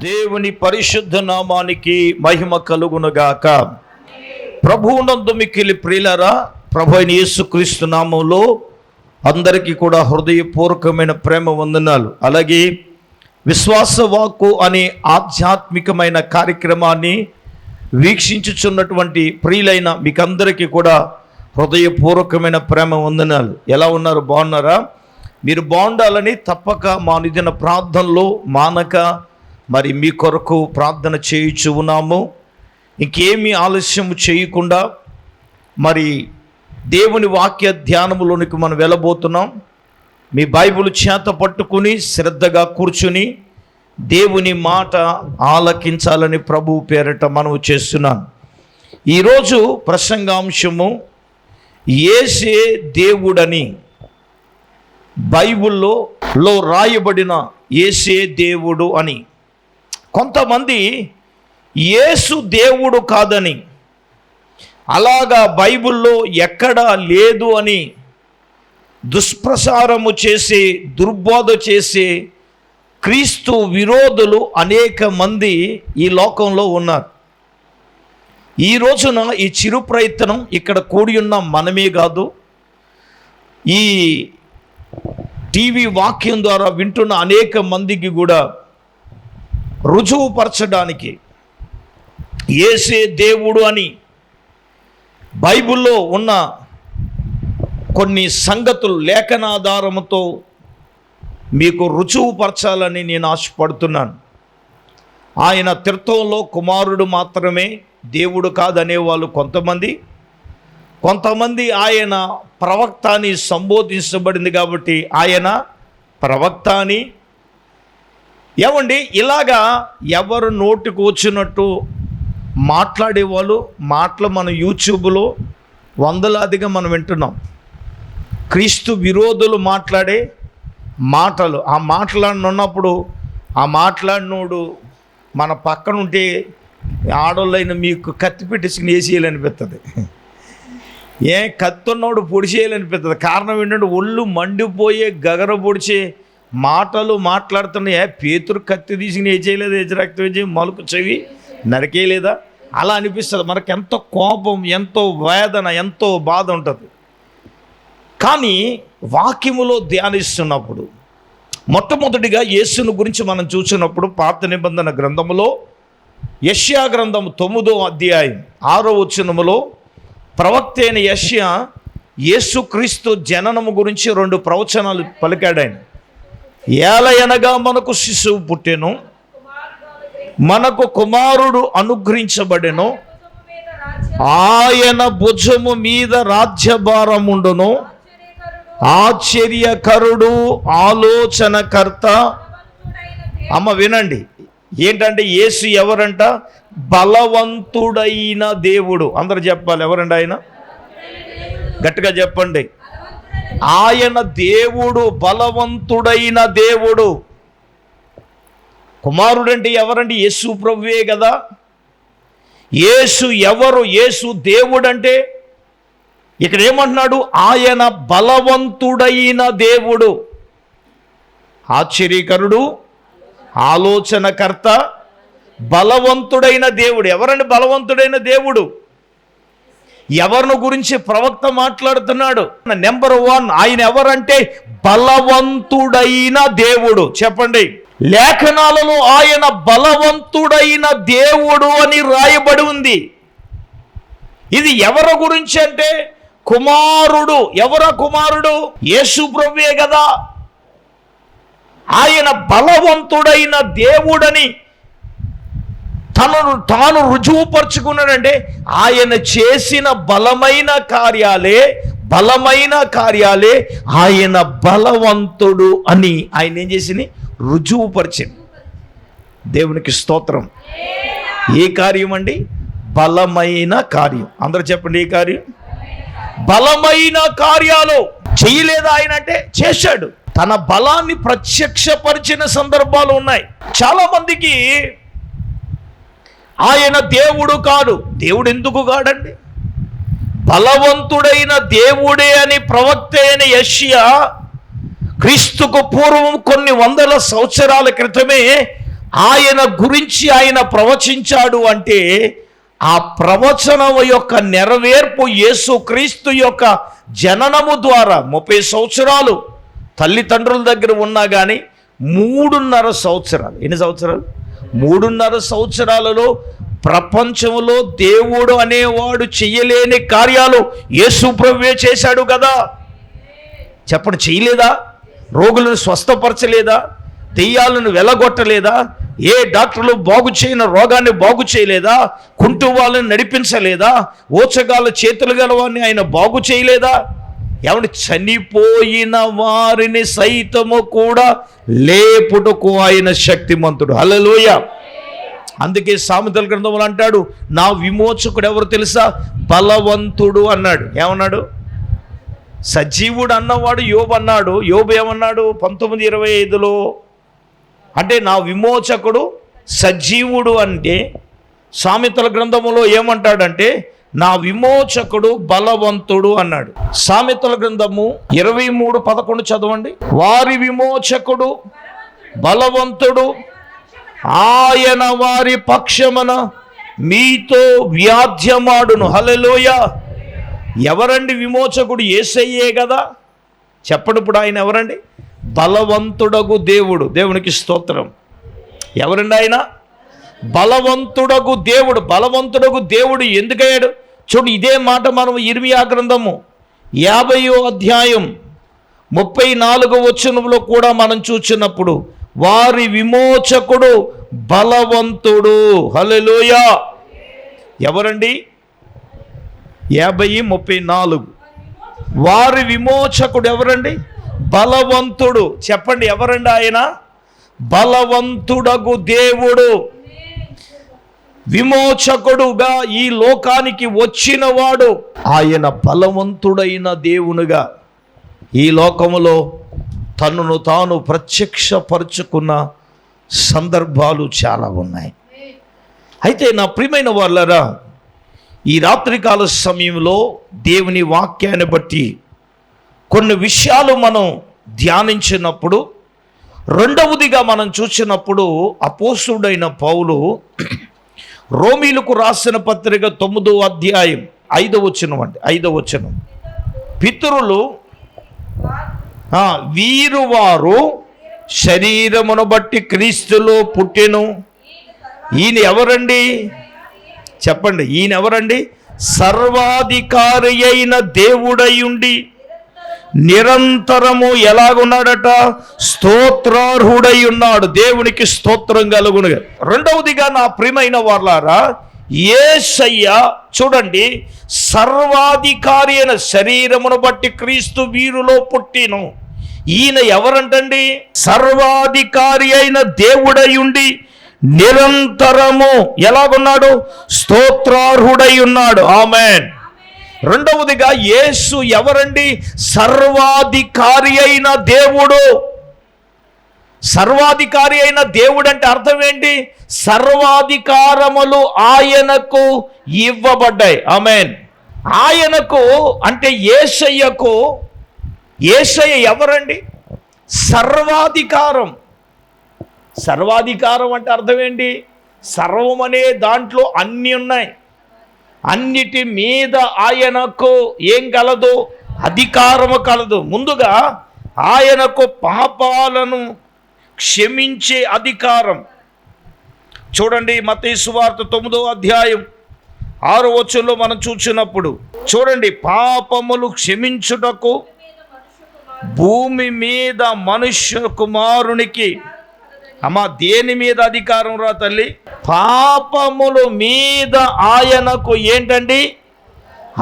దేవుని పరిశుద్ధ నామానికి మహిమ కలుగునుగాక. ప్రభువునందు మిక్కిలి ప్రియులారా, ప్రభు అయిన యేసుక్రీస్తు నామంలో అందరికీ కూడా హృదయపూర్వకమైన ప్రేమ వందనాలు. అలాగే విశ్వాస వాక్కు అనే ఆధ్యాత్మికమైన కార్యక్రమాన్ని వీక్షించుచున్నటువంటి ప్రియులైన మీకందరికీ కూడా హృదయపూర్వకమైన ప్రేమ వందనాలు. ఎలా ఉన్నారు? బాగున్నారా? మీరు బాగుండాలని తప్పక మా నిదిన ప్రార్థనలో మానక మరి మీ కొరకు ప్రార్థన చేయించు ఉన్నాము. ఇంకేమీ ఆలస్యం చేయకుండా మరి దేవుని వాక్య ధ్యానములోనికి మనం వెళ్ళబోతున్నాం. మీ బైబిల్ చేత పట్టుకుని శ్రద్ధగా కూర్చుని దేవుని మాట ఆలకించాలని ప్రభు పేరట మనవి చేస్తున్నాను. ఈరోజు ప్రసంగాంశము యేసే దేవుడని, బైబిల్లో రాయబడిన యేసే దేవుడు అని. కొంతమంది యేసు దేవుడు కాదని, అలాగా బైబిల్లో ఎక్కడా లేదు అని దుష్ప్రచారము చేసే, దుర్బోధ చేసే క్రీస్తు విరోధులు అనేక మంది ఈ లోకంలో ఉన్నారు. ఈ రోజున ఈ చిరు ప్రయత్నం ఇక్కడ కూడి ఉన్న మనమే కాదు, ఈ టీవీ వాక్యం ద్వారా వింటున్న అనేక మందికి కూడా రుజువుపరచడానికి యేసే దేవుడు అని బైబిల్లో ఉన్న కొన్ని సంగతులు లేఖనాధారముతో మీకు రుజువుపరచాలని నేను ఆశపడుతున్నాను. ఆయన త్రిత్వంలో కుమారుడు మాత్రమే దేవుడు కాదనేవాళ్ళు కొంతమంది ఆయన ప్రవక్త అని సంబోధించబడింది కాబట్టి ఆయన ప్రవక్త అని. ఏమండి, ఇలాగా ఎవరు నోటికి వచ్చినట్టు మాట్లాడేవాళ్ళు మాటలు మన యూట్యూబ్లో వందలాదిగా మనం వింటున్నాం. క్రీస్తు విరోధులు మాట్లాడే మాటలు, ఆ మాట్లాడినప్పుడు ఆ మాట్లాడినోడు మన పక్కన ఉంటే ఆడోళ్ళైన మీకు కత్తి పెట్టేసి వేసేయాలనిపిస్తుంది. కత్తున్నోడు పొడి చేయాలనిపిస్తుంది. కారణం ఏంటంటే ఒళ్ళు మండిపోయే గగర పొడిచే మాటలు మాట్లాడుతున్నాయి. పేతురు కత్తి తీసుకుని ఏ చేయలేదు, రక్తం వేసి మలుకు చెవి నరికేయలేదా? అలా అనిపిస్తుంది. మనకు ఎంతో కోపం, ఎంతో వేదన, ఎంతో బాధ ఉంటుంది. కానీ వాక్యములో ధ్యానిస్తున్నప్పుడు మొట్టమొదటిగా యేసును గురించి మనం చూసినప్పుడు పాత నిబంధన గ్రంథములో యెషయా గ్రంథము 9వ అధ్యాయం 6వ వచనములో ప్రవక్త అయిన యెషయా యేసుక్రీస్తు జననము గురించి 2 ప్రవచనాలు పలికాడు. ఆయన ఏలయనగా మనకు శిశువు పుట్టెను, మనకు కుమారుడు అనుగ్రహించబడెను, ఆయన భుజము మీద రాజ్యభారముండును, ఆశ్చర్యకరుడు, ఆలోచనకర్త. అమ్మ వినండి, ఏంటంటే యేసు ఎవరంట? బలవంతుడైన దేవుడు. అందరు చెప్పాలి, ఎవరండి ఆయన? గట్టిగా చెప్పండి. ఆయన దేవుడు, బలవంతుడైన దేవుడు. కుమారుడంటే ఎవరండి? యేసు ప్రభువే కదా. యేసు ఎవరు? యేసు దేవుడంటే ఇక్కడ ఏమంటున్నాడు? ఆయన బలవంతుడైన దేవుడు, ఆశ్చర్యకరుడు, ఆలోచనకర్త, బలవంతుడైన దేవుడు. ఎవరండి బలవంతుడైన దేవుడు? ఎవరిని గురించి ప్రవక్త మాట్లాడుతున్నాడు? నెంబర్ 1 ఆయన ఎవరంటే బలవంతుడైన దేవుడు. చెప్పండి. లేఖనాలలో ఆయన బలవంతుడైన దేవుడు అని రాయబడి ఉంది. ఇది ఎవరి గురించి అంటే కుమారుడు. ఎవర కుమారుడు? యేసు ప్రభువే కదా. ఆయన బలవంతుడైన దేవుడని తాను రుజువుపరుచుకున్నాడంటే ఆయన చేసిన బలమైన కార్యాలే ఆయన బలవంతుడు అని ఆయన ఏం చేసింది? రుజువుపరిచింది. దేవునికి స్తోత్రం. ఏ కార్యం అండి? బలమైన కార్యం. అందరూ చెప్పండి, ఏ కార్యం? బలమైన కార్యాలు చేయలేదా ఆయన అంటే? చేశాడు. తన బలాన్ని ప్రత్యక్షపరిచిన సందర్భాలు ఉన్నాయి. చాలా మందికి ఆయన దేవుడు కాడు. దేవుడు ఎందుకు కాడండి? బలవంతుడైన దేవుడే అని ప్రవక్త అయిన యెషయా క్రీస్తుకు పూర్వం కొన్ని వందల సంవత్సరాల క్రితమే ఆయన గురించి ఆయన ప్రవచించాడు అంటే ఆ ప్రవచనం యొక్క నెరవేర్పు యేసుక్రీస్తు యొక్క జననము ద్వారా 30 సంవత్సరాలు తల్లిదండ్రుల దగ్గర ఉన్నా కానీ 3.5 సంవత్సరాలు, ఎన్ని సంవత్సరాలు? 3.5 సంవత్సరాలలో ప్రపంచంలో దేవుడు అనేవాడు చెయ్యలేని కార్యాలు యేసు ప్రభువే చేశాడు కదా. చెప్పండి, చేయలేదా? రోగులను స్వస్థపరచలేదా? దెయ్యాలను వెలగొట్టలేదా? ఏ డాక్టర్లు బాగు చేయని రోగాన్ని బాగు చేయలేదా? కుంటు వాళ్ళని నడిపించలేదా? ఓచగాళ్ళ చేతులు గలవాన్ని ఆయన బాగు చేయలేదా? ఏమంటే చనిపోయిన వారిని సైతము కూడా లేపుటకు ఆయన శక్తిమంతుడు. హల్లెలూయా. అందుకే సామెతల గ్రంథంలో అంటాడు, నా విమోచకుడు ఎవరు తెలుసా? బలవంతుడు అన్నాడు. ఏమన్నాడు? సజీవుడు అన్నవాడు యోబు అన్నాడు. యోబు ఏమన్నాడు 19:25లో? అంటే నా విమోచకుడు సజీవుడు. అంటే సామెతల గ్రంథములో ఏమంటాడంటే నా విమోచకుడు బలవంతుడు అన్నాడు. సామెతల గ్రంథము 23:11 చదవండి. వారి విమోచకుడు బలవంతుడు, ఆయన వారి పక్షమున మీతో వ్యాధ్యమాడును. హల్లెలూయా. ఎవరండి విమోచకుడు? యేసయ్యే కదా. చెప్పండి, ఇప్పుడు ఆయన ఎవరండి? బలవంతుడగు దేవుడు. దేవునికి స్తోత్రం. ఎవరండి ఆయన? బలవంతుడగు దేవుడు. బలవంతుడగు దేవుడు ఎందుకయ్యాడు? చూడు, ఇదే మాట మనం ఇర్మియా గ్రంథము 50వ అధ్యాయం 34వ వచనంలో కూడా మనం చూసినప్పుడు వారి విమోచకుడు బలవంతుడు. హల్లెలూయా. ఎవరండి? 50:34. వారి విమోచకుడు ఎవరండి? బలవంతుడు. చెప్పండి, ఎవరండి ఆయన? బలవంతుడగు దేవుడు. విమోచకుడుగా ఈ లోకానికి వచ్చినవాడు ఆయన బలవంతుడైన దేవునిగా ఈ లోకములో తనను తాను ప్రత్యక్షపరుచుకున్న సందర్భాలు చాలా ఉన్నాయి. అయితే నా ప్రియమైన వాళ్ళరా, ఈ రాత్రికాల సమయంలో దేవుని వాక్యాన్ని బట్టి కొన్ని విషయాలు మనం ధ్యానించినప్పుడు, రెండవదిగా మనం చూసినప్పుడు అపోస్తుడైన పౌలు రోమీలకు రాసిన పత్రిక 9వ అధ్యాయం 5వ వచనం అండి. 5వ వచనం, పితరులు వీరు శరీరమును బట్టి క్రీస్తులో పుట్టెను. ఈయన ఎవరండి? చెప్పండి, ఈయన ఎవరండి? సర్వాధికారి అయిన దేవుడయుండి నిరంతరము ఎలాగున్నాడట? స్తోత్రార్హుడై ఉన్నాడు. దేవునికి స్తోత్రం కలుగునుగా. రెండవదిగా నా ప్రియమైన వారలారా, యేసయ్య చూడండి, సర్వాధికారి అయిన శరీరమును బట్టి క్రీస్తు వీరిలో పుట్టిను. ఈయన ఎవరంటండి? సర్వాధికారి అయిన దేవుడయుండి నిరంతరము ఎలాగున్నాడు? స్తోత్రార్హుడై ఉన్నాడు. ఆమేన్. రెండవదిగా యేసు ఎవరండి? సర్వాధికారి అయిన దేవుడు. సర్వాధికారి అయిన దేవుడు అంటే అర్థం ఏంటి? సర్వాధికారములు ఆయనకు ఇవ్వబడ్డాయి. ఆమేన్. ఆయనకు అంటే యేసయ్యకు. యేసయ్య ఎవరండి? సర్వాధికారం. సర్వాధికారం అంటే అర్థం ఏంటి? సర్వం అనే దాంట్లో అన్నీ ఉన్నాయి. అన్నిటి మీద ఆయనకు ఏం కలదు? అధికారము కలదు. ముందుగా ఆయనకు పాపాలను క్షమించే అధికారం. చూడండి, మత్తయి సువార్త 9వ అధ్యాయం 6వ వచనంలో మనం చూసినప్పుడు చూడండి, పాపములు క్షమించుటకు భూమి మీద మనుష్య కుమారునికి అమ్మా దేని మీద అధికారం రా తల్లి? పాపముల మీద ఆయనకు ఏంటండి?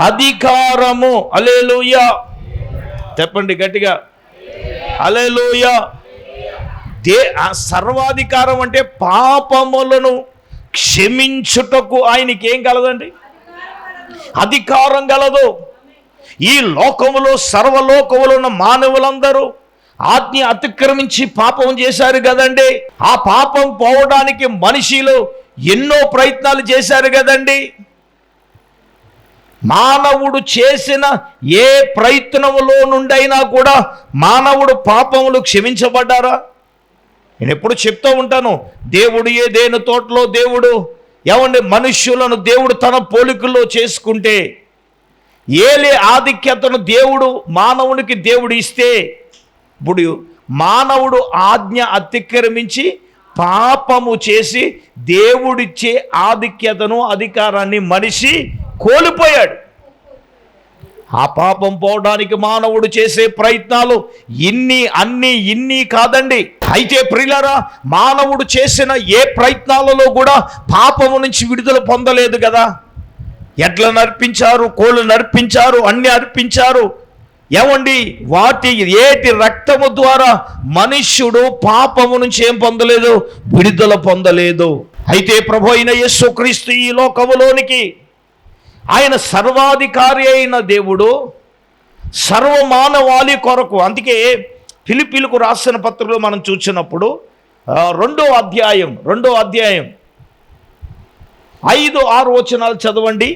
అధికారము. హల్లెలూయా. చెప్పండి గట్టిగా, హల్లెలూయా. సర్వాధికారం అంటే పాపములను క్షమించుటకు ఆయనకి ఏం కలదండి? అధికారం కలదు. ఈ లోకములో సర్వలోకములో ఉన్న మానవులందరూ ఆజ్ఞ అతిక్రమించి పాపం చేశారు కదండి. ఆ పాపం పోవడానికి మనిషిలు ఎన్నో ప్రయత్నాలు చేశారు కదండి. మానవుడు చేసిన ఏ ప్రయత్నములో నుండైనా కూడా మానవుడు పాపములు క్షమించబడ్డారా? నేను ఎప్పుడు చెప్తూ ఉంటాను, దేవుడు ఏదైనా తోటలో దేవుడు ఏమండి మనుష్యులను దేవుడు తన పోలికల్లో చేసుకుంటే, ఏలే ఆధిక్యతను దేవుడు మానవునికి దేవుడు ఇస్తే, ఇప్పుడు మానవుడు ఆజ్ఞ అతిక్రమించి పాపము చేసి దేవుడిచ్చే ఆధిక్యతను అధికారాన్ని మనిషి కోల్పోయాడు. ఆ పాపం పోవడానికి మానవుడు చేసే ప్రయత్నాలు ఇన్ని కాదండి. అయితే ప్రియులారా, మానవుడు చేసిన ఏ ప్రయత్నాలలో కూడా పాపము నుంచి విడుదల పొందలేదు కదా. ఎడ్లను అర్పించారు, కోళ్ళను అర్పించారు, అన్ని అర్పించారు. ఏమండి, ఏటి రక్తము ద్వారా మనుష్యుడు పాపము నుంచి ఏం పొందలేదు, విడుదల పొందలేదు. అయితే ప్రభు అయిన యేసుక్రీస్తు ఈ లోకములోనికి ఆయన సర్వాధికారి అయిన దేవుడు, సర్వమానవాళి కొరకు. అందుకే ఫిలిప్పీలకు రాసిన పత్రికలో మనం చూసినప్పుడు 2వ అధ్యాయం 5-6 వచనాలు చదవండి.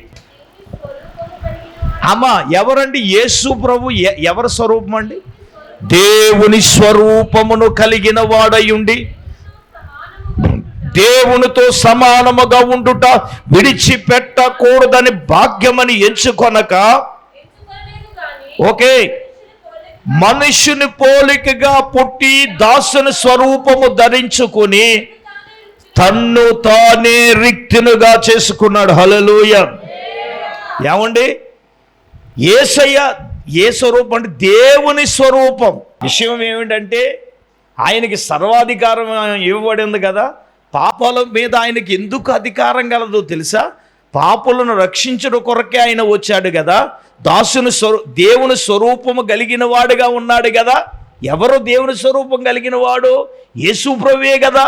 అమ్మా, ఎవరండి యేసు ప్రభు? ఎవరి స్వరూపం అండి? దేవుని స్వరూపమును కలిగిన వాడయుండి దేవునితో సమానముగా ఉండుట విడిచిపెట్టకూడదని భాగ్యమని ఎంచుకొనక, ఓకే, మనుష్యుని పోలికగా పుట్టి దాసుని స్వరూపము ధరించుకుని తన్ను తానే రిక్తునుగా చేసుకున్నాడు. హల్లెలూయా. ఏమండి, యేసయ్య ఏ స్వరూపం అంటే దేవుని స్వరూపం. విషయం ఏమిటంటే ఆయనకి సర్వాధికారం ఇవ్వబడింది కదా. పాపాల మీద ఆయనకి ఎందుకు అధికారం కలదో తెలుసా? పాపులను రక్షించడం కొరకే ఆయన వచ్చాడు కదా. దేవుని స్వరూపము కలిగిన వాడుగా ఉన్నాడు కదా. ఎవరు దేవుని స్వరూపం కలిగిన వాడు? యేసు ప్రభువే కదా.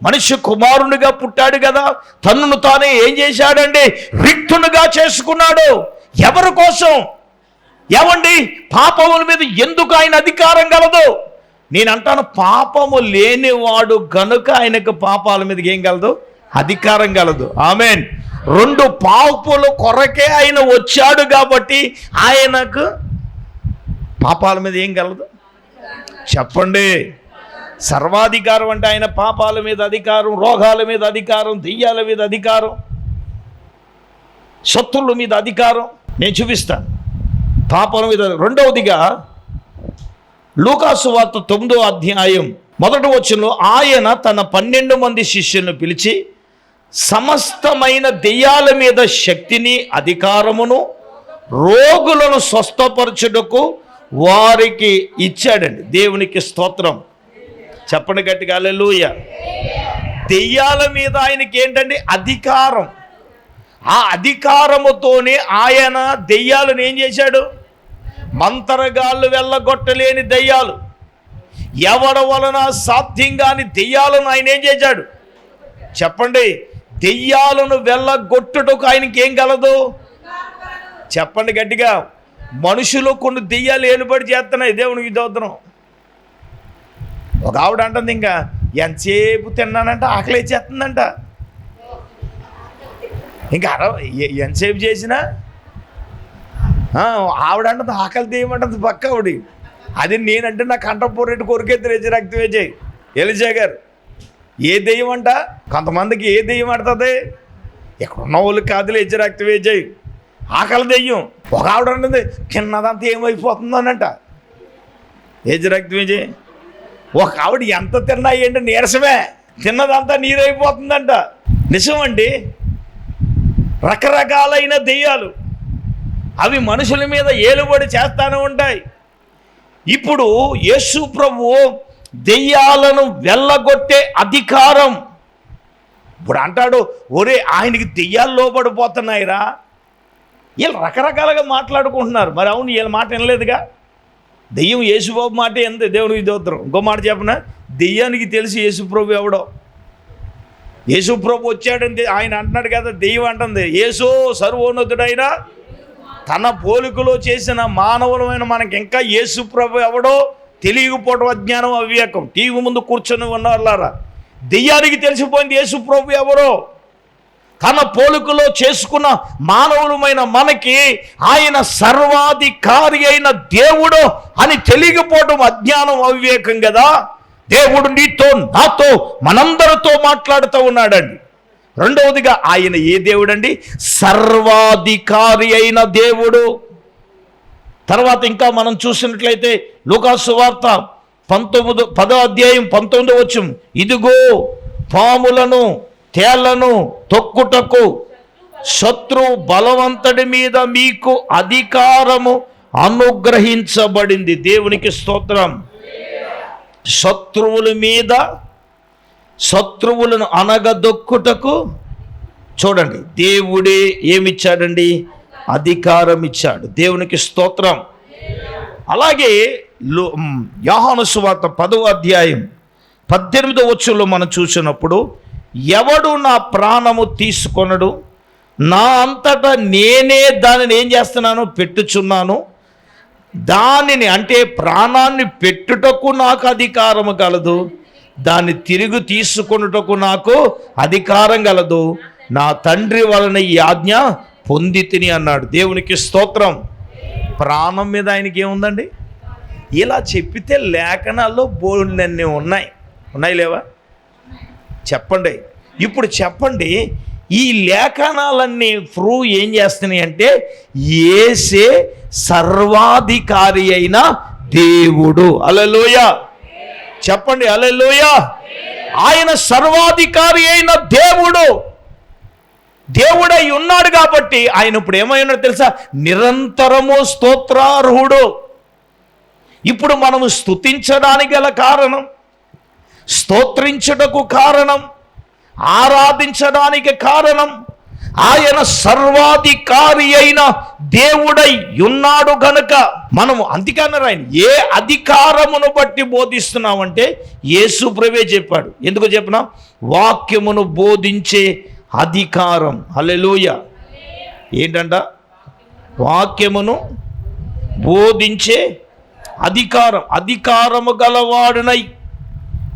మనిషి కుమారునిగా పుట్టాడు కదా. తన్నును తానే ఏం చేశాడండి? రిక్తునుగా చేసుకున్నాడు. ఎవరి కోసం? ఏమండి, పాపముల మీద ఎందుకు ఆయన అధికారం కలదు? నేను అంటాను, పాపము లేనివాడు గనుక ఆయనకు పాపాల మీద ఏం కలదు? అధికారం కలదు. ఆమేన్. 2 పాపుల కొరకే ఆయన వచ్చాడు కాబట్టి ఆయనకు పాపాల మీద ఏం కలదు? చెప్పండి. సర్వాధికారం అంటే ఆయన పాపాల మీద అధికారం, రోగాల మీద అధికారం, దెయ్యాల మీద అధికారం, శత్రువుల మీద అధికారం. నేను చూపిస్తాను పాపాల మీద. 2వదిగా లూకాసు వార్త 9వ అధ్యాయం 1వ వచనంలో ఆయన తన 12 మంది శిష్యులను పిలిచి సమస్తమైన దెయ్యాల మీద శక్తిని అధికారమును రోగులను స్వస్థపరచుటకు వారికి ఇచ్చాడండి. దేవునికి స్తోత్రం. చెప్పండి గట్టిగా హల్లెలూయా. దెయ్యాల మీద ఆయనకి ఏంటండి? అధికారం. ఆ అధికారముతోనే ఆయన దెయ్యాలను ఏం చేశాడు? మంతరగాళ్ళు వెళ్ళగొట్టలేని దెయ్యాలు, ఎవరి వలన సాధ్యం కాని దెయ్యాలను ఆయన ఏం చేశాడు? చెప్పండి. దెయ్యాలను వెళ్ళగొట్టుటకు ఆయనకి ఏం కలదు? చెప్పండి గట్టిగా. మనుషులు కొన్ని దెయ్యాలు ఏలుబడి చేస్తున్నాయి. దేవునికి దోత్రం. ఒక ఆవిడ అంటుంది, ఇంకా ఎంతసేపు తిన్నానంట ఆకలి చేస్తుందంట. ఇంకా ఎంతసేపు చేసినా ఆవిడ అంటుంది ఆకలి తీయమంటుంది పక్క ఆవిడ. అది నేనంటే నా కంఠపూరెట్టు కొరికెత్తి రెచ్చి రక్తం వేసాయి. ఎలిజా గారు ఏ దెయ్యం అంట? కొంతమందికి ఏ దెయ్యం ఆడుతుంది? ఎక్కడున్న వాళ్ళు కాదులు ఎచ్చి రక్తం వేసాయి. ఆకలి దెయ్యం. ఒక ఆవిడ అంటుంది తిన్నదంతా ఏమైపోతుందనంట. ఏజ్ రక్తం వేసాయి. ఒక ఆవిడ ఎంత తిన్నా ఏంటి నీరసమే, తిన్నదంతా నీరైపోతుందంట. నిజమండి. రకరకాలైన దెయ్యాలు అవి మనుషుల మీద ఏలుబడి చేస్తానే ఉంటాయి. ఇప్పుడు యేసు ప్రభువు దెయ్యాలను వెళ్ళగొట్టే అధికారం. ఇప్పుడు అంటాడు, ఒరే ఆయనకి దెయ్యాలు లోబడిపోతున్నాయిరా. వీళ్ళు రకరకాలుగా మాట్లాడుకుంటున్నారు. మరి అవును, వీళ్ళ మాట వినలేదుగా. దెయ్యం యేసుబాబు మాట ఎంత దేవునికి దోత్రం. ఇంకో మాట చెప్పనా, దెయ్యానికి తెలిసి యేసుప్రభు ఎవడో. యేసుప్రభు వచ్చాడంటే ఆయన అంటున్నాడు కదా, దెయ్యం అంటుంది యేసు సర్వోన్నతుడైన తన పోలికలో చేసిన మానవులమైన మనకి ఇంకా యేసుప్రభు ఎవడో తెలియకపోవడం అజ్ఞానం, అవివేకం. టీవీ ముందు కూర్చొని ఉన్నవాళ్ళారా, దెయ్యానికి తెలిసిపోయింది యేసుప్రభు ఎవరో. తన పోలికలో చేసుకున్న మానవులమైన మనకి ఆయన సర్వాధికారి అయిన దేవుడు అని తెలియకపోవడం అజ్ఞానం, అవివేకం కదా. దేవుడు నీతో, నాతో, మనందరితో మాట్లాడుతూ ఉన్నాడండి. రెండవదిగా ఆయన ఏ దేవుడండి? సర్వాధికారి అయిన దేవుడు. తర్వాత ఇంకా మనం చూసినట్లయితే లూకాసు సువార్త 10వ అధ్యాయం 19వ వచనం, ఇదిగో పాములను తేళ్లను తొక్కుటకు శత్రు బలవంతుడి మీద మీకు అధికారము అనుగ్రహించబడింది. దేవునికి స్తోత్రం. శత్రువుల మీద, శత్రువులను అనగదొక్కుటకు చూడండి దేవుడే ఏమిచ్చాడండి? అధికారం ఇచ్చాడు. దేవునికి స్తోత్రం. అలాగే యోహాను సువార్త 10వ అధ్యాయం 18వ వచనంలో మనం చూసినప్పుడు, ఎవడు నా ప్రాణము తీసుకొనడు, నా అంతటా నేనే దానిని ఏం చేస్తున్నాను? పెట్టుచున్నాను. దానిని అంటే ప్రాణాన్ని పెట్టుటకు నాకు అధికారము కలదు, దాన్ని తిరిగి తీసుకొనుటకు నాకు అధికారం కలదు. నా తండ్రి వలన ఈ ఆజ్ఞ పొంది తిని అన్నాడు. దేవునికి స్తోత్రం. ప్రాణం మీద ఆయనకి ఏముందండి? ఇలా చెప్పితే లేఖనాల్లో బోల్డన్ని ఉన్నాయి లేవా? చెప్పండి. ఇప్పుడు చెప్పండి, ఈ లేఖనాలన్నీ ప్రూవ్ ఏం చేస్తున్నాయి అంటే యేసే సర్వాధికారి అయిన దేవుడు. హల్లెలూయా చెప్పండి. హల్లెలూయా. ఆయన సర్వాధికారి అయిన దేవుడు, దేవుడై ఉన్నాడు కాబట్టి ఆయన ఇప్పుడు ఏమై ఉన్నాడు తెలుసా? నిరంతరము స్తోత్రార్హుడు. ఇప్పుడు మనము స్తుతించడానికి గల కారణం, స్తోత్రించుటకు కారణం, ఆరాధించడానికి కారణం ఆయన సర్వాధికారి అయిన దేవుడై ఉన్నాడు గనుక మనము, అందుకన్నారు ఆయన ఏ అధికారమును బట్టి బోధిస్తున్నామంటే యేసు ప్రభువే చెప్పాడు. ఎందుకు చెప్పినా? వాక్యమును బోధించే అధికారం. హల్లెలూయా. ఏంటంట? వాక్యమును బోధించే అధికారం. అధికారము గలవాడునై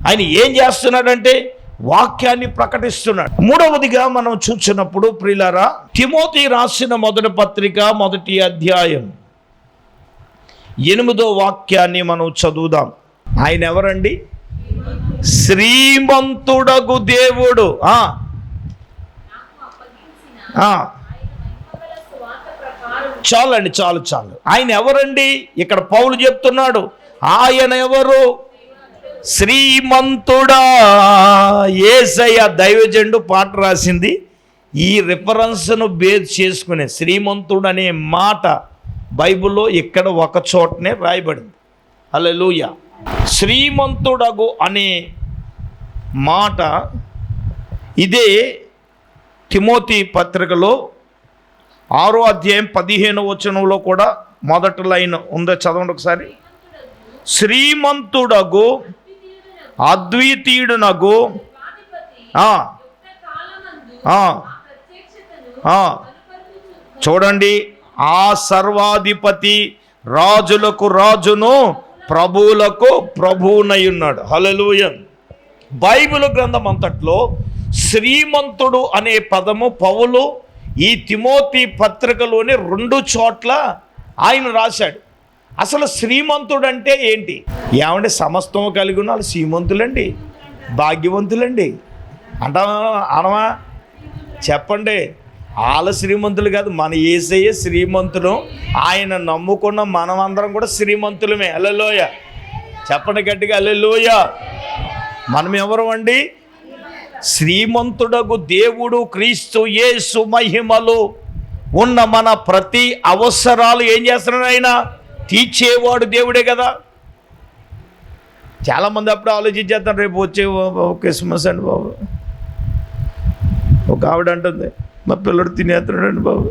ఆయన ఏం చేస్తున్నాడంటే వాక్యాన్ని ప్రకటిస్తున్నాడు. మూడవదిగా మనం చూసినప్పుడు ప్రియులారా, తిమోతి రాసిన మొదటి పత్రిక 1వ అధ్యాయం 8వ వాక్యాన్ని మనం చదువుదాం. ఆయన ఎవరండి? శ్రీమంతుడగు దేవుడు. చాలండి, చాలు. ఆయన ఎవరండి? ఇక్కడ పౌలు చెప్తున్నాడు. ఆయన ఎవరు? శ్రీమంతుడా. యేసయ్య దైవజనుడు పాట రాసింది ఈ రిఫరెన్స్ను బేస్ చేసుకునే. శ్రీమంతుడు అనే మాట బైబిల్లో ఇక్కడ ఒక చోటనే రాయబడింది. హల్లెలూయా. శ్రీమంతుడగు అనే మాట ఇదే తిమోతి పత్రికలో 6వ అధ్యాయం 15వ వచనంలో కూడా మొదటి లైన్ ఉందో, చదవండి ఒకసారి. శ్రీమంతుడగు అద్వితీయుడునగు చూడండి, ఆ సర్వాధిపతి రాజులకు రాజును ప్రభువులకు ప్రభువునై ఉన్నాడు. హల్లెలూయా. బైబిల్ గ్రంథం అంతట్లో శ్రీమంతుడు అనే పదము పౌలు ఈ తిమోతి పత్రికలోని 2 చోట్ల ఆయన రాశాడు. అసలు శ్రీమంతుడు అంటే ఏంటి? ఏమంటే సమస్తము కలిగి ఉన్న వాళ్ళు శ్రీమంతులండి, భాగ్యవంతులండి అనవా? చెప్పండి. వాళ్ళ శ్రీమంతులు కాదు, మన యేసయ్య శ్రీమంతుడు. ఆయన నమ్ముకున్న మనమందరం కూడా శ్రీమంతులమే. హల్లెలూయా చెప్పండి గట్టిగా. హల్లెలూయా. మనం ఎవరు అండి? శ్రీమంతుడగు దేవుడు క్రీస్తు యేసు మహిమలో ఉన్న మన ప్రతి అవసరాలు ఏం చేస్తున్నాడు? ఆయన తీర్చేవాడు దేవుడే కదా. చాలామంది అప్పుడు ఆలోచించేస్తాను, రేపు వచ్చే క్రిస్మస్ అండి బాబు. ఒక ఆవిడ అంటుంది, మా పిల్లడు తినేస్తున్నాడండి బాబు,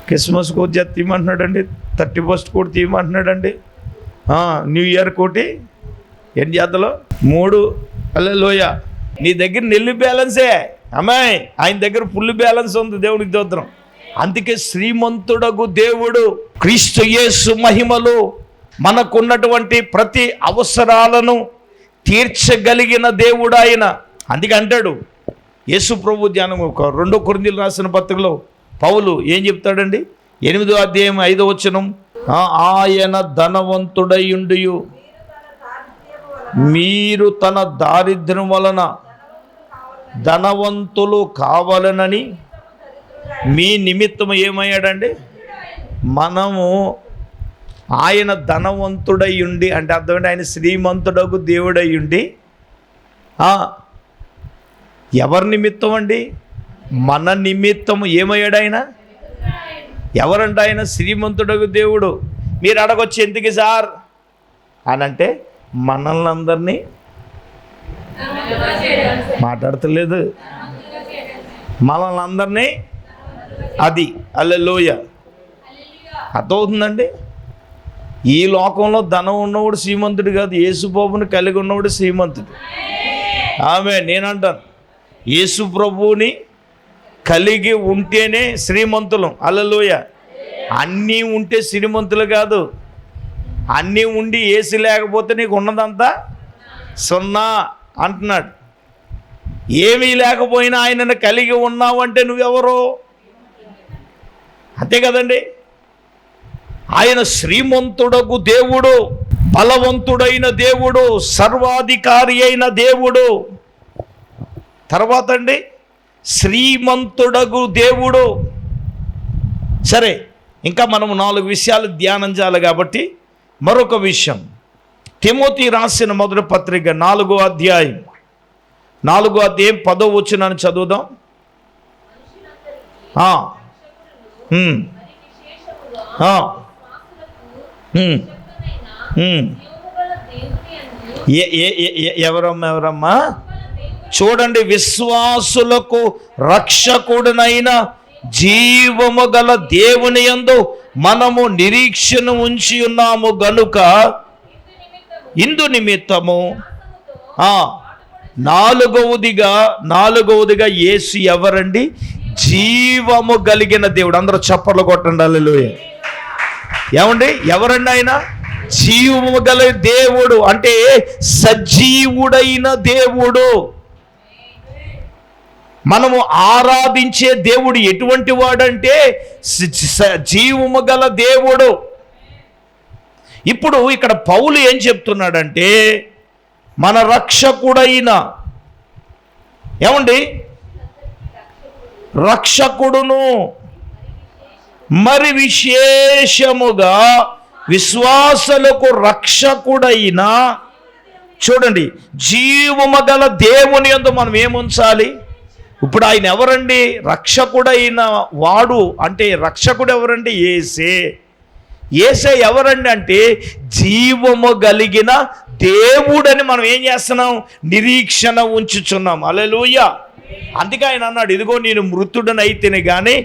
క్రిస్మస్ కోటి తీయమంటున్నాడండి, 31st కోటి తీయమంటున్నాడండి, న్యూ ఇయర్ కోటి ఎన్ని చేతలో 3. హల్లెలూయా. నీ దగ్గర నిల్లు బ్యాలెన్సే అమ్మాయి, ఆయన దగ్గర ఫుల్ బ్యాలెన్స్ ఉంది. దేవునికి స్తోత్రం. అందుకే శ్రీమంతుడగు దేవుడు క్రీస్తు యేసు మహిమలో మనకున్నటువంటి ప్రతి అవసరాలను తీర్చగలిగిన దేవుడు ఆయన. అందుకే అంటాడు యేసు ప్రభు ధ్యానం 2 కొరింథీయులకు రాసిన పత్రికలో పౌలు ఏం చెప్తాడండి? 8వ అధ్యాయం 5వ వచనం, ఆయన ధనవంతుడయుండియు మీరు తన దారిద్ర్యం వలన ధనవంతులు కావాలనని మీ నిమిత్తం ఏమయ్యాడండి? మనము ఆయన ధనవంతుడై ఉండి, అంటే అర్థమంటే ఆయన శ్రీమంతుడకు దేవుడై ఉండి ఎవరి నిమిత్తం అండి? మన నిమిత్తం ఏమయ్యాడు ఆయన? ఎవరంటే ఆయన శ్రీమంతుడకు దేవుడు. మీరు అడగొచ్చు ఎందుకు సార్ అని అంటే, మనల్ని అందరినీ మాట్లాడతలేదు, మనల్ని అందరినీ, అది హల్లెలూయా. అర్థమవుతుందండి? ఈ లోకంలో ధనం ఉన్నవాడు శ్రీమంతుడు కాదు, యేసుప్రభుని కలిగి ఉన్నవాడు శ్రీమంతుడు. ఆమె నేనంటాను, యేసు ప్రభువుని కలిగి ఉంటేనే శ్రీమంతులం. హల్లెలూయా. అన్నీ ఉంటే శ్రీమంతులు కాదు, అన్నీ ఉండి యేసు లేకపోతే నీకు ఉన్నదంతా సున్నా అంటున్నాడు. ఏమీ లేకపోయినా ఆయనను కలిగి ఉన్నావు అంటే నువ్వెవరు? అంతే కదండి. ఆయన శ్రీమంతుడకు దేవుడు, బలవంతుడైన దేవుడు, సర్వాధికారి అయిన దేవుడు. తర్వాత అండి, శ్రీమంతుడకు దేవుడు. సరే, ఇంకా మనము 4 విషయాలు ధ్యానం చేయాలి కాబట్టి మరొక విషయం, తిమోతి రాసిన మొదటి పత్రిక 4వ అధ్యాయం 10వ వచనాన్ని చదువుదాం. ఎవరమ్మా? చూడండి, విశ్వాసులకు రక్షకుడునైన జీవము గల దేవుని యందు మనము నిరీక్షణ ఉంచి ఉన్నాము గనుక ఇందు నిమిత్తము నాలుగవదిగా యేసు ఎవరండి? జీవము కలిగిన దేవుడు. అందరూ చప్పట్లు కొట్టండి హల్లెలూయా. ఏమండి, ఎవరండి ఆయన? జీవము గల దేవుడు, అంటే సజీవుడైన దేవుడు. మనము ఆరాధించే దేవుడు ఎటువంటి వాడంటే జీవము గల దేవుడు. ఇప్పుడు ఇక్కడ పౌలు ఏం చెప్తున్నాడంటే, మన రక్షకుడైన, ఏమండి, రక్షకుడును మరి విశేషముగా విశ్వాసులకు రక్షకుడైన, చూడండి, జీవము గల దేవుని యందు మనం ఏముంచాలి? ఇప్పుడు ఆయన ఎవరండి? రక్షకుడైన వాడు. అంటే రక్షకుడు ఎవరండి? యేసే. యేసే ఎవరండి అంటే జీవము కలిగిన దేవుడని మనం ఏం చేస్తున్నాం? నిరీక్షణ ఉంచుచున్నాం. హల్లెలూయా. అందుకే ఆయన అన్నాడు, ఇదిగో నేను మృతుడనైతేనే కానీ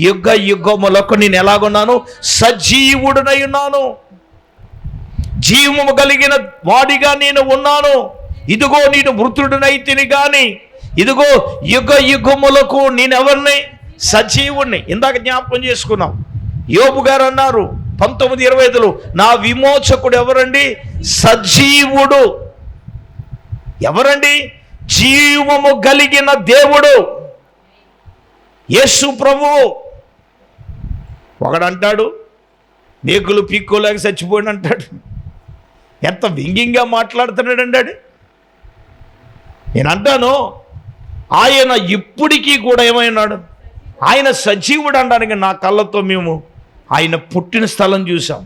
యుగ యుగములకు నేను ఎలాగున్నాను? సజీవుడనై ఉన్నాను, జీవము కలిగిన వాడిగా నేను ఉన్నాను. ఇదిగో నేను మృతుడనైతేనే కానీ ఇదిగో యుగ యుగములకు నేనెవరిని? సజీవుడిని. ఇందాక జ్ఞాపకం చేసుకున్నాం, యోబు గారు అన్నారు 19:25, నా విమోచకుడు ఎవరండి? సజీవుడు. ఎవరండి? జీవము కలిగిన దేవుడు యేసు ప్రభువు. ఒకడంటాడు మేకులు పీక్కోలేక చచ్చిపోయాడు అంటాడు. ఎంత వ్యంగ్యంగా మాట్లాడుతున్నాడండి అది. నేను అంటాను, ఆయన ఇప్పటికీ కూడా ఏమైనాడు? ఆయన సజీవుడు అనడానికి నా కళ్ళతో మేము ఆయన పుట్టిన స్థలం చూసాం,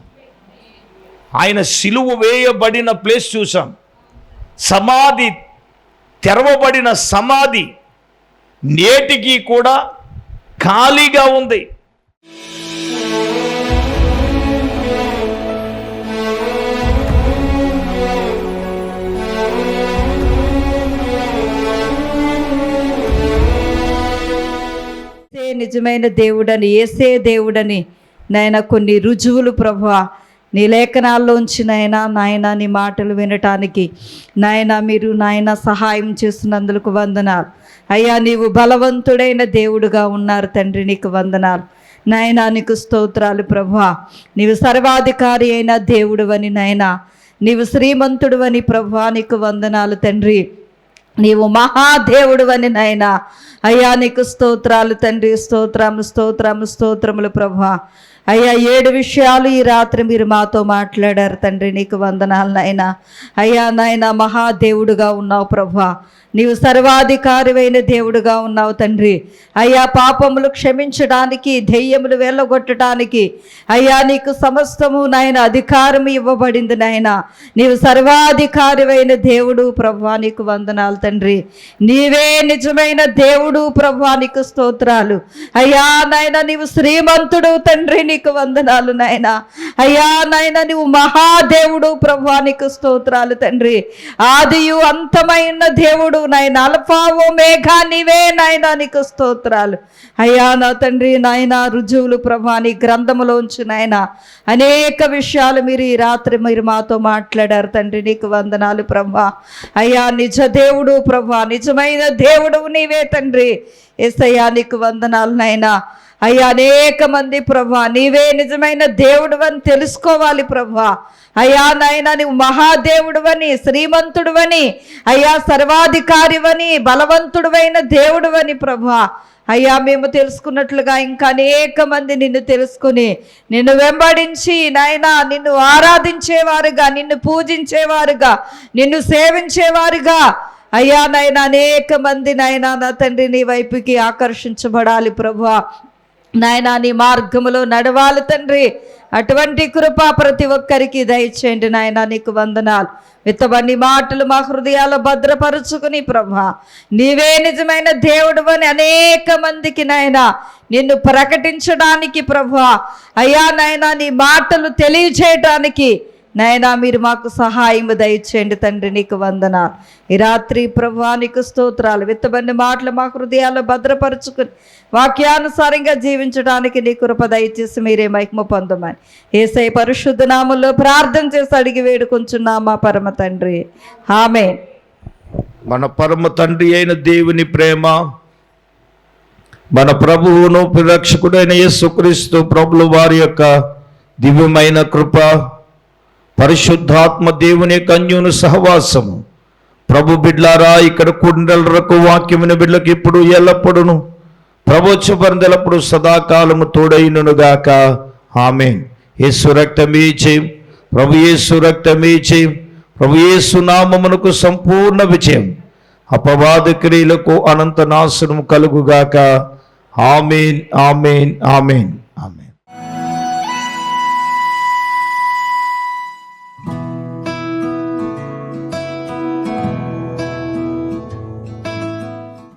ఆయన సిలువ వేయబడిన ప్లేస్ చూసాం, సమాధి తెరవబడిన సమాధి నేటికి కూడా ఖాళీగా ఉంది. నిజమైన దేవుడని, యేసే దేవుడని నాయన కొన్ని రుజువులు ప్రభువా నీ లేఖనాల్లోంచి నాయన నీ మాటలు వినటానికి మీరు సహాయం చేస్తున్నందుకు వందనాలు అయ్యా. నీవు బలవంతుడైన దేవుడుగా ఉన్నారు తండ్రి, నీకు వందనాలు నాయన. నీకు స్తోత్రాలు ప్రభువా. నీవు సర్వాధికారి అయిన దేవుడు అని నీవు శ్రీమంతుడు అని ప్రభువా, నీకు వందనాలు తండ్రి. నీవు మహాదేవుడు అని అయ్యా, నీకు స్తోత్రాలు తండ్రి. స్తోత్రములు ప్రభువా. అయ్యా 7 విషయాలు ఈ రాత్రి మీరు మాతో మాట్లాడారు తండ్రి. నీకు వందనాలు నాయనా. అయ్యా నాయనా, మహాదేవుడుగా ఉన్నావు ప్రభువా. నీవు సర్వాధికారివైన దేవుడుగా ఉన్నావు తండ్రి. అయ్యా పాపములు క్షమించడానికి, దెయ్యములు వెళ్ళగొట్టడానికి అయ్యా నీకు సమస్తము నాయన అధికారం ఇవ్వబడింది నాయన. నీవు సర్వాధికారివైన దేవుడు ప్రభువా. నీకు వందనాలు తండ్రి. నీవే నిజమైన దేవుడు ప్రభువా. నీకు స్తోత్రాలు అయ్యా నాయన. నీవు శ్రీమంతుడు తండ్రి. నీకు వందనాలు నాయన. అయ్యా నాయన, నీవు మహాదేవుడు ప్రభువా. నీకు స్తోత్రాలు తండ్రి. ఆదియు అంతమైన దేవుడు నాయన, అల్ఫా ఒమేగా నీవే నాయన. నీకు స్తోత్రాలు అయ్యా నా తండ్రి. నాయన రుజువులు ప్రభువా నీ గ్రంథములోంచి నాయన అనేక విషయాలు మీరు ఈ రాత్రి మీరు మాతో మాట్లాడారు తండ్రి. నీకు వందనాలు ప్రభువా. అయ్యా నిజ దేవుడు ప్రభువా, నిజమైన దేవుడు నీవే తండ్రి. యేసయ్యా నీకు వందనాలు నాయన. అయ్యా అనేక మంది ప్రభువా నీవే నిజమైన దేవుడు అని తెలుసుకోవాలి ప్రభువా. అయ్యా నాయన, నువ్వు మహాదేవుడువని, శ్రీమంతుడువని, అయ్యా సర్వాధికారివని, బలవంతుడువైన దేవుడువని ప్రభువా. అయ్యా మేము తెలుసుకున్నట్లుగా ఇంకా అనేక మంది నిన్ను తెలుసుకుని నిన్ను వెంబడించి నాయనా నిన్ను ఆరాధించేవారుగా, నిన్ను పూజించేవారుగా, నిన్ను సేవించేవారుగా అయ్యా నాయన అనేక మంది నాయనా నా తండ్రి నీ వైపుకి ఆకర్షించబడాలి ప్రభువా. నాయనా నీ మార్గములో నడవాలి తండ్రి. అటువంటి కృప ప్రతి ఒక్కరికి దయచేయండి నాయనా. నీకు వందనాలు. విత్తబడి మాటలు మా హృదయాల్లో భద్రపరుచుకుని ప్రభువా నీవే నిజమైన దేవుడు అని అనేక మందికి నాయనా నిన్ను ప్రకటించడానికి ప్రభువా అయ్యా నాయనా నీ మాటలు తెలియచేయడానికి నాయనా మీరు మాకు సహాయం దయచేయండి తండ్రి. నీకు వందనాలు. ఈ రాత్రి ప్రభువా నీకు స్తోత్రాలు. విత్తబడిన మాటలు మా హృదయాల్లో భద్రపరుచుకుని వాక్యానుసారంగా జీవించడానికి నీ కృప దయచేసి మీరే మహిమ పొందమని యేసయ్య పరిశుద్ధ నామములో ప్రార్థన చేసి అడిగి వేడుకొంచున్నాం మా పరమ తండ్రి. ఆమేన్. మన పరమ తండ్రి అయిన దేవుని ప్రేమ, మన ప్రభువును రక్షకుడైన యేసుక్రీస్తు ప్రభుల వారి యొక్క దివ్యమైన కృప, పరిశుద్ధాత్మ దేవుని కన్యుని సహవాసము ప్రభు బిడ్లారా ఇక్కడ కుండలకు వాక్యమైన బిడ్డలకు ఇప్పుడు ఎల్లప్పుడును ప్రభుత్వపరందెల్లప్పుడు సదాకాలము తోడైననుగాక. ఆమేన్. యేసు రక్తమే జయం. ప్రభు యేసు రక్తమే జయం. ప్రభు యేసు నామమునకు సంపూర్ణ విజయం. అపవాద క్రియలకు అనంత నాశనం కలుగుగాక. ఆమేన్, ఆమేన్, ఆమేన్.